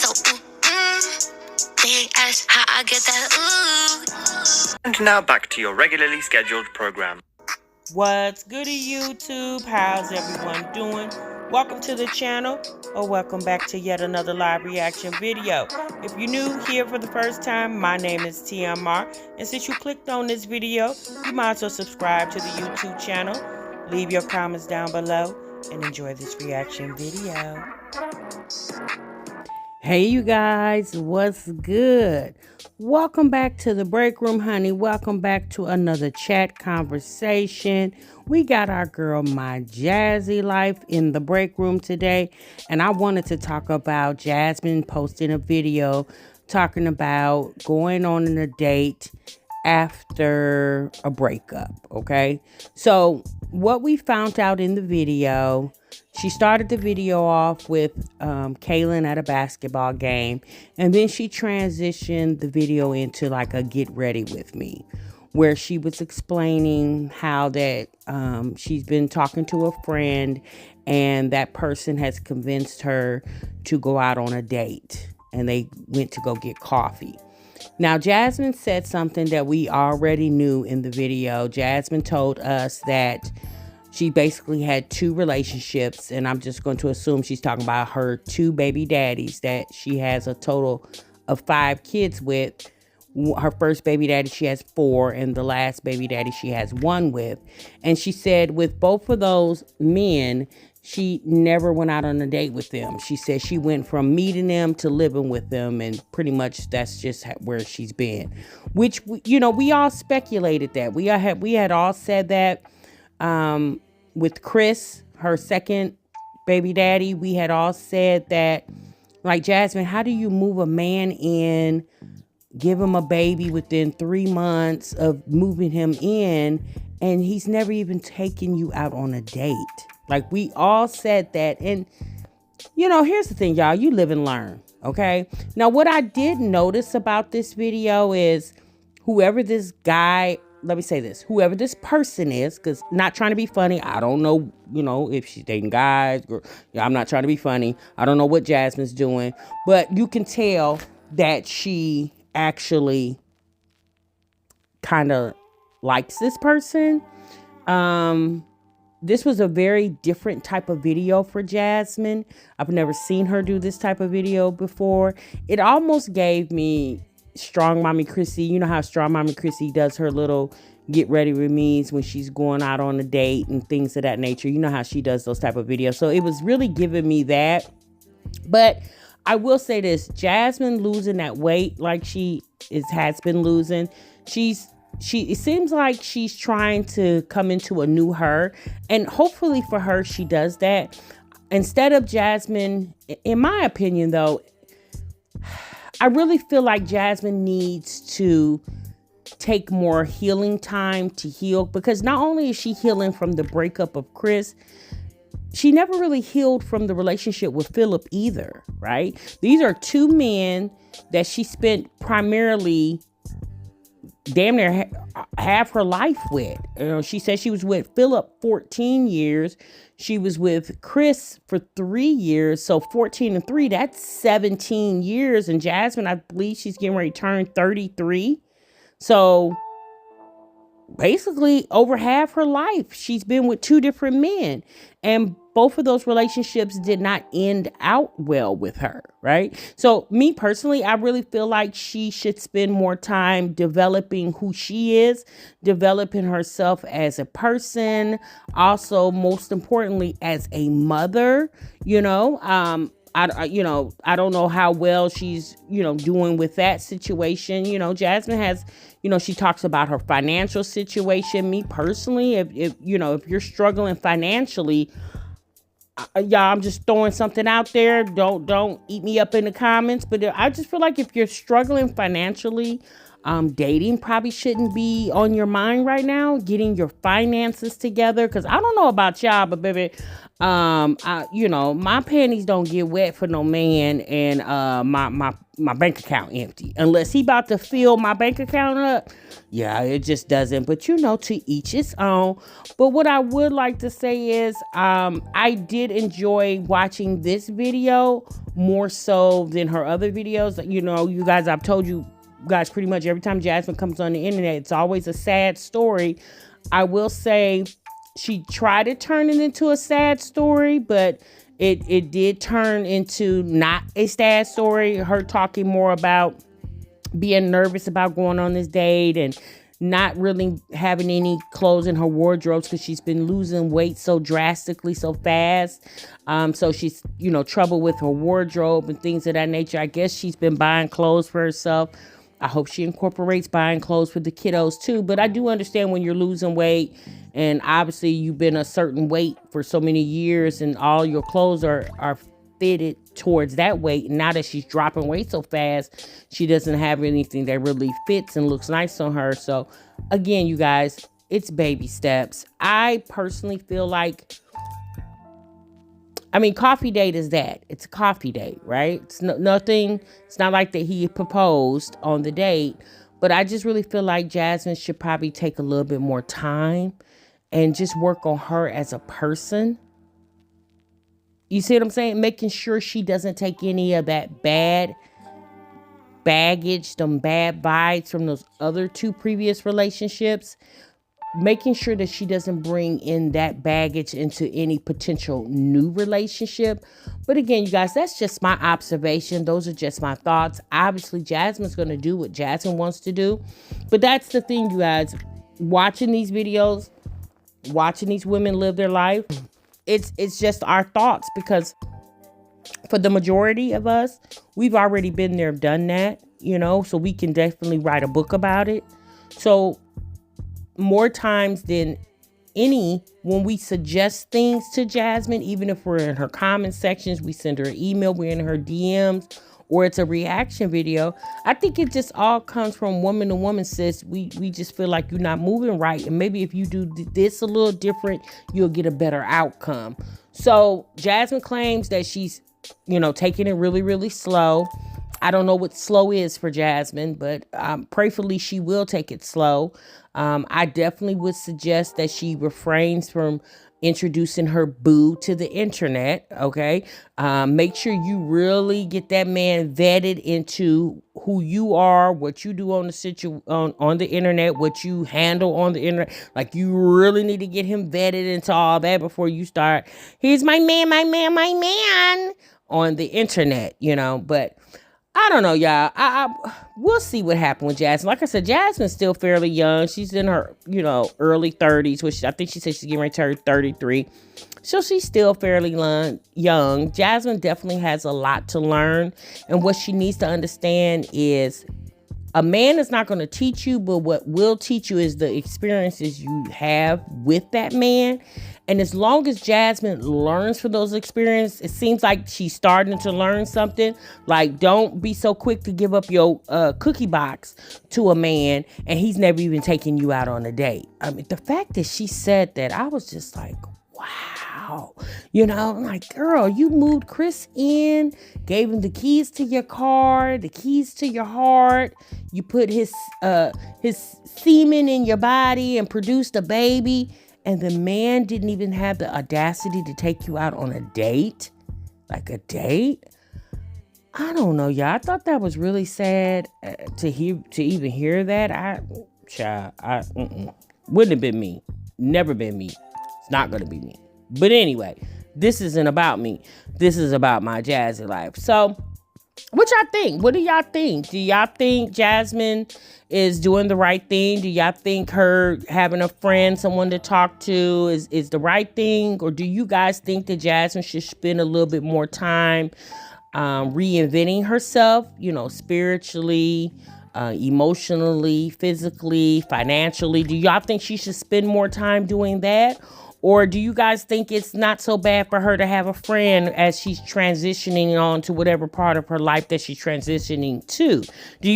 So, they ask how I get that, And now back to your regularly scheduled program. What's goody, YouTube? How's everyone doing? Welcome to the channel, or welcome back to yet another live reaction video. If you're new here for the first time, my name is TMR, and since you clicked on this video, you might as well subscribe to the YouTube channel, leave your comments down below, and enjoy this reaction video. Hey you guys, what's good? Welcome back to the break room, honey. Welcome back to another chat conversation. We got our girl, My Jazzy Life, in the break room today. And I wanted to talk about Jasmine posting a video talking about going on a date after a breakup, okay? So what we found out in the video, she started the video off with Kaylin at a basketball game, and then she transitioned the video into like a get ready with me, where she was explaining how that she's been talking to a friend and that person has convinced her to go out on a date, and they went to go get coffee. Now, Jasmine said something that we already knew in the video. Jasmine told us that she basically had two relationships, and I'm just going to assume she's talking about her two baby daddies that she has a total of 5 kids with. Her first baby daddy, she has 4, and the last baby daddy, she has 1 with. And she said with both of those men, she never went out on a date with them. She said she went from meeting them to living with them, and pretty much that's just where she's been. Which, you know, we all speculated that. We had all said that with Chris, her second baby daddy. We had all said that, like, Jasmine, how do you move a man in, give him a baby within 3 months of moving him in, and he's never even taken you out on a date? Like, we all said that. And, you know, here's the thing, y'all. You live and learn, okay? Now, what I did notice about this video is whoever this guy, let me say this, whoever this person is, because not trying to be funny. I don't know, you know, if she's dating guys. I'm not trying to be funny. I don't know what Jasmine's doing. But you can tell that she actually kind of likes this person. This was a very different type of video for Jasmine. I've never seen her do this type of video before. It almost gave me Strong Mommy Chrissy. You know how Strong Mommy Chrissy does her little get ready with me's when she's going out on a date and things of that nature. You know how she does those type of videos. So it was really giving me that. But I will say this, Jasmine losing that weight like she has been losing. It seems like she's trying to come into a new her, and hopefully for her, she does that. Instead of Jasmine, in my opinion, though, I really feel like Jasmine needs to take more healing time to heal, because not only is she healing from the breakup of Chris, she never really healed from the relationship with Philip either, right? These are 2 men that she spent primarily damn near half her life with. You know, she said she was with Philip 14 years. She was with Chris for 3 years. So 14 and 3, that's 17 years. And Jasmine, I believe she's getting ready to turn 33. So basically over half her life, she's been with 2 different men. And both of those relationships did not end out well with her, right? So me personally, I really feel like she should spend more time developing who she is, developing herself as a person, also most importantly as a mother. You know, I don't know how well she's, doing with that situation. You know, Jasmine has, she talks about her financial situation. Me personally, if you're struggling financially, y'all, I'm just throwing something out there. Don't eat me up in the comments. But I just feel like if you're struggling financially, Dating probably shouldn't be on your mind right now. Getting your finances together, because I don't know about y'all, but baby, my panties don't get wet for no man, and my bank account empty unless he about to fill my bank account up. Yeah, it just doesn't. But to each his own. But what I would like to say is, I did enjoy watching this video more so than her other videos. You guys, I've told you guys pretty much every time Jasmine comes on the internet, it's always a sad story. I will say she tried to turn it into a sad story, but it did turn into not a sad story. Her talking more about being nervous about going on this date and not really having any clothes in her wardrobes because she's been losing weight so drastically, so fast. So she's, trouble with her wardrobe and things of that nature. I guess she's been buying clothes for herself. I hope she incorporates buying clothes for the kiddos too. But I do understand when you're losing weight and obviously you've been a certain weight for so many years and all your clothes are fitted towards that weight. And now that she's dropping weight so fast, she doesn't have anything that really fits and looks nice on her. So again, you guys, it's baby steps. I personally feel like, coffee date is that. It's a coffee date, right? It's nothing. It's not like that he proposed on the date. But I just really feel like Jasmine should probably take a little bit more time and just work on her as a person. You see what I'm saying? Making sure she doesn't take any of that bad baggage, them bad vibes from those other two previous relationships. Making sure that she doesn't bring in that baggage into any potential new relationship. But again, you guys, that's just my observation. Those are just my thoughts. Obviously, Jasmine's going to do what Jasmine wants to do. But that's the thing, you guys. Watching these videos, watching these women live their life, it's just our thoughts, because for the majority of us, we've already been there, done that, so we can definitely write a book about it. So more times than any, when we suggest things to Jasmine, even if we're in her comment sections, we send her an email, we're in her DMs, or it's a reaction video, I think it just all comes from woman to woman, sis. We just feel like you're not moving right. And maybe if you do this a little different, you'll get a better outcome. So Jasmine claims that she's, taking it really, really slow. I don't know what slow is for Jasmine, but prayerfully she will take it slow. I definitely would suggest that she refrains from introducing her boo to the internet. Okay. Make sure you really get that man vetted into who you are, what you do on the internet, what you handle on the internet. Like, you really need to get him vetted into all that before you start. Here's my man on the internet, but I don't know, y'all. We'll see what happened with Jasmine. Like I said, Jasmine's still fairly young. She's in her, early 30s, which I think she said she's getting ready to turn 33. So she's still fairly young. Jasmine definitely has a lot to learn. And what she needs to understand is a man is not going to teach you, but what will teach you is the experiences you have with that man. And as long as Jasmine learns from those experiences, it seems like she's starting to learn something. Like, don't be so quick to give up your cookie box to a man and he's never even taken you out on a date. The fact that she said that, I was just like, wow. I'm like, girl, you moved Chris in, gave him the keys to your car, the keys to your heart. You put his semen in your body and produced a baby. And the man didn't even have the audacity to take you out on a date? Like a date? I don't know, y'all. I thought that was really sad to even hear that. Wouldn't have been me. Never been me. It's not going to be me. But anyway, this isn't about me. This is about my Jazzy life. So, what y'all think? What do y'all think? Do y'all think Jasmine is doing the right thing? Do y'all think her having a friend, someone to talk to is the right thing? Or do you guys think that Jasmine should spend a little bit more time reinventing herself, spiritually, emotionally, physically, financially? Do y'all think she should spend more time doing that? Or do you guys think it's not so bad for her to have a friend as she's transitioning on to whatever part of her life that she's transitioning to? Do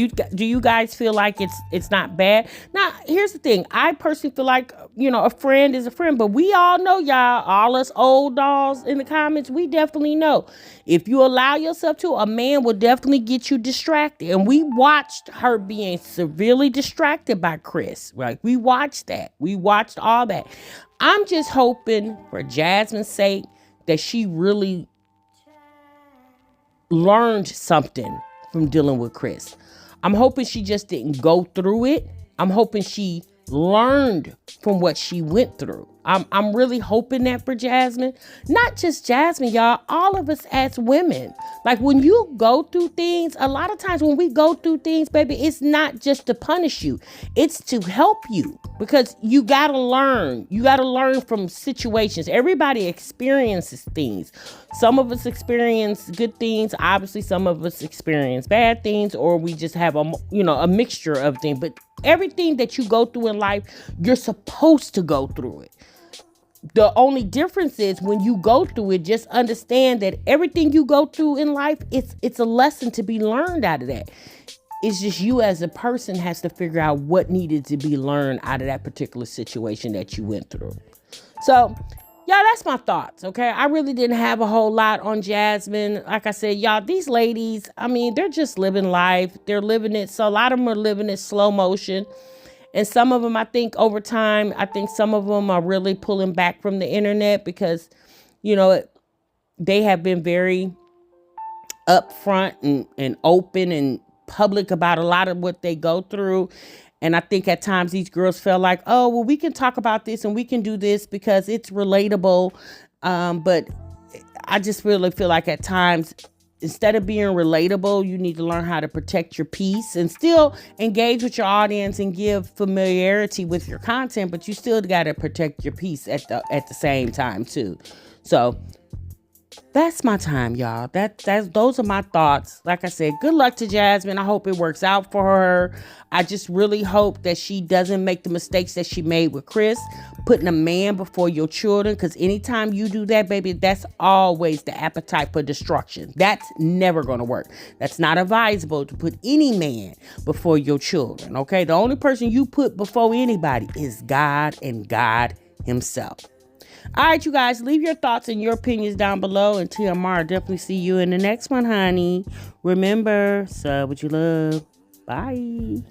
you guys feel like it's not bad? Now, here's the thing. I personally feel like, a friend is a friend, but we all know, y'all, all us old dolls in the comments, we definitely know. If you allow yourself to, a man will definitely get you distracted. And we watched her being severely distracted by Chris. Like, we watched that. We watched all that. I'm just hoping, for Jasmine's sake, that she really learned something from dealing with Chris. I'm hoping she just didn't go through it. I'm hoping she learned from what she went through. I'm really hoping that for Jasmine. Not just Jasmine, y'all. All of us as women. Like, when you go through things, a lot of times when we go through things, baby, it's not just to punish you. It's to help you. Because you got to learn. You got to learn from situations. Everybody experiences things. Some of us experience good things. Obviously, some of us experience bad things. Or we just have a mixture of things. But everything that you go through in life, you're supposed to go through it. The only difference is when you go through it, just understand that everything you go through in life, it's a lesson to be learned out of that. It's just you as a person has to figure out what needed to be learned out of that particular situation that you went through. So, y'all, that's my thoughts, okay? I really didn't have a whole lot on Jasmine. Like I said, y'all, these ladies, I mean, they're just living life. They're living it. So a lot of them are living it slow motion. And some of them, I think over time, some of them are really pulling back from the internet because, they have been very upfront and open and public about a lot of what they go through. And I think at times these girls felt like, oh, well, we can talk about this and we can do this because it's relatable. But I just really feel like at times, instead of being relatable, you need to learn how to protect your peace and still engage with your audience and give familiarity with your content, but you still got to protect your peace at the same time too. So that's my time, y'all. Those are my thoughts. Like I said, good luck to Jasmine. I hope it works out for her. I just really hope that she doesn't make the mistakes that she made with Chris, putting a man before your children. Because anytime you do that, baby, that's always the appetite for destruction. That's never going to work. That's not advisable to put any man before your children. Okay, the only person you put before anybody is God and God Himself. All right, you guys, leave your thoughts and your opinions down below. Until tomorrow, definitely see you in the next one, honey. Remember, sub what you love. Bye.